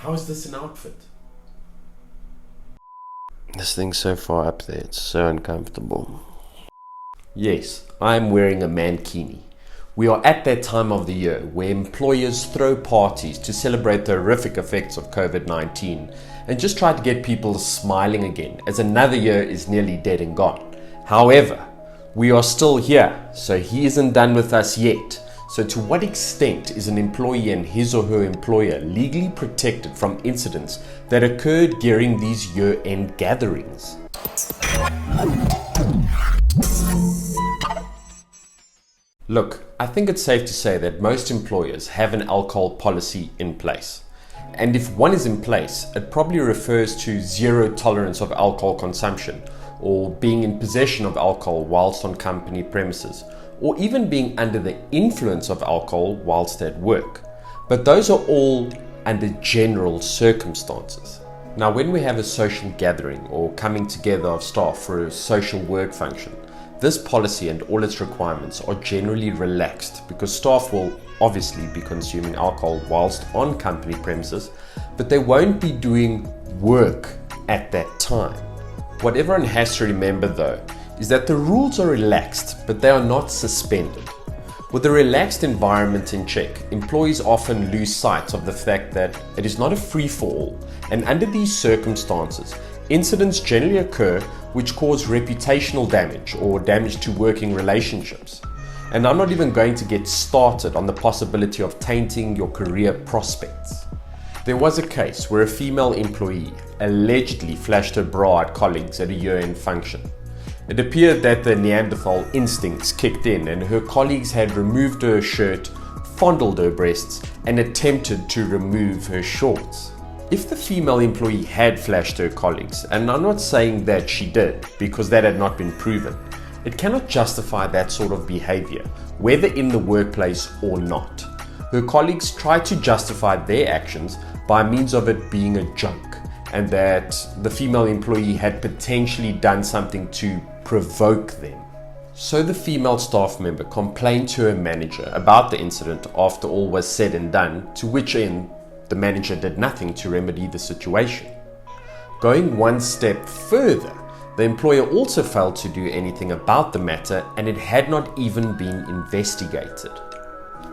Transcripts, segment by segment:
How is this an outfit? This thing's so far up there, it's so uncomfortable. Yes, I'm wearing a mankini. We are at that time of the year where employers throw parties to celebrate the horrific effects of COVID-19 and just try to get people smiling again as another year is nearly dead and gone. However, we are still here, so he isn't done with us yet. So to what extent is an employee and his or her employer legally protected from incidents that occurred during these year-end gatherings? Look, I think it's safe to say that most employers have an alcohol policy in place. And if one is in place, it probably refers to zero tolerance of alcohol consumption, or being in possession of alcohol whilst on company premises, or even being under the influence of alcohol whilst at work. But those are all under general circumstances. Now, when we have a social gathering or coming together of staff for a social work function, this policy and all its requirements are generally relaxed because staff will obviously be consuming alcohol whilst on company premises, but they won't be doing work at that time. What everyone has to remember though is that the rules are relaxed, but they are not suspended. With a relaxed environment in check, employees often lose sight of the fact that it is not a free-for-all, and under these circumstances, incidents generally occur which cause reputational damage or damage to working relationships. And I'm not even going to get started on the possibility of tainting your career prospects. There was a case where a female employee allegedly flashed her bra at colleagues at a year-end function. It appeared that the Neanderthal instincts kicked in and her colleagues had removed her shirt, fondled her breasts, and attempted to remove her shorts. If the female employee had flashed her colleagues, and I'm not saying that she did because that had not been proven, it cannot justify that sort of behavior, whether in the workplace or not. Her colleagues tried to justify their actions by means of it being a joke, and that the female employee had potentially done something to provoke them. So the female staff member complained to her manager about the incident after all was said and done, to which end the manager did nothing to remedy the situation. Going one step further, the employer also failed to do anything about the matter, and it had not even been investigated.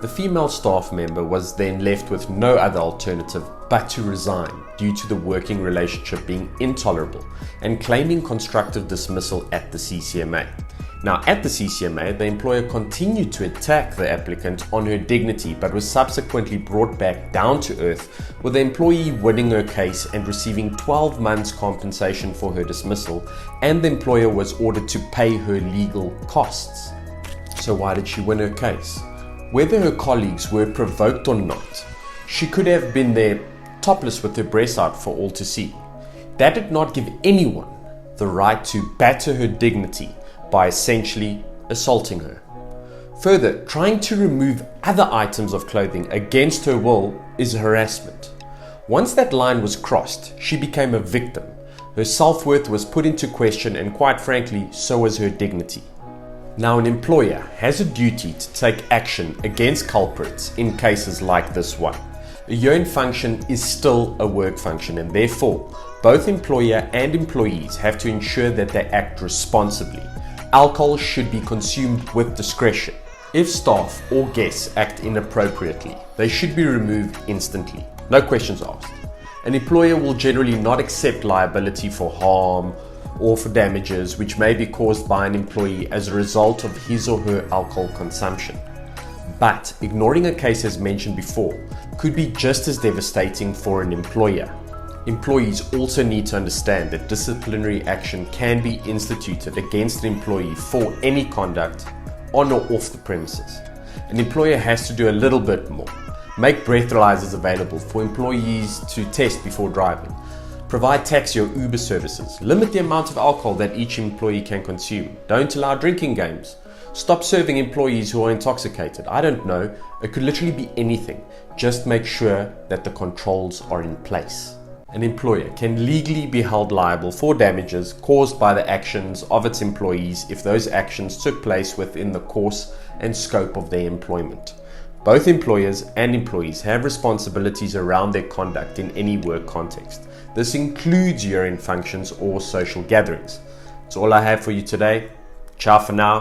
The female staff member was then left with no other alternative but to resign due to the working relationship being intolerable and claiming constructive dismissal at the CCMA. Now, at the CCMA, the employer continued to attack the applicant on her dignity but was subsequently brought back down to earth, with the employee winning her case and receiving 12 months compensation for her dismissal, and the employer was ordered to pay her legal costs. So why did she win her case? Whether her colleagues were provoked or not, she could have been there topless with her breasts out for all to see. That did not give anyone the right to batter her dignity by essentially assaulting her. Further, trying to remove other items of clothing against her will is harassment. Once that line was crossed, she became a victim. Her self-worth was put into question, and quite frankly, so was her dignity. Now, an employer has a duty to take action against culprits in cases like this one. A year-end function is still a work function, and therefore, both employer and employees have to ensure that they act responsibly. Alcohol should be consumed with discretion. If staff or guests act inappropriately, they should be removed instantly. No questions asked. An employer will generally not accept liability for harm or for damages which may be caused by an employee as a result of his or her alcohol consumption. But ignoring a case as mentioned before could be just as devastating for an employer. Employees also need to understand that disciplinary action can be instituted against an employee for any conduct on or off the premises. An employer has to do a little bit more. Make breathalyzers available for employees to test before driving. Provide taxi or Uber services. Limit the amount of alcohol that each employee can consume. Don't allow drinking games. Stop serving employees who are intoxicated. I don't know. It could literally be anything. Just make sure that the controls are in place. An employer can legally be held liable for damages caused by the actions of its employees if those actions took place within the course and scope of their employment. Both employers and employees have responsibilities around their conduct in any work context. This includes urine functions or social gatherings. That's all I have for you today. Ciao for now.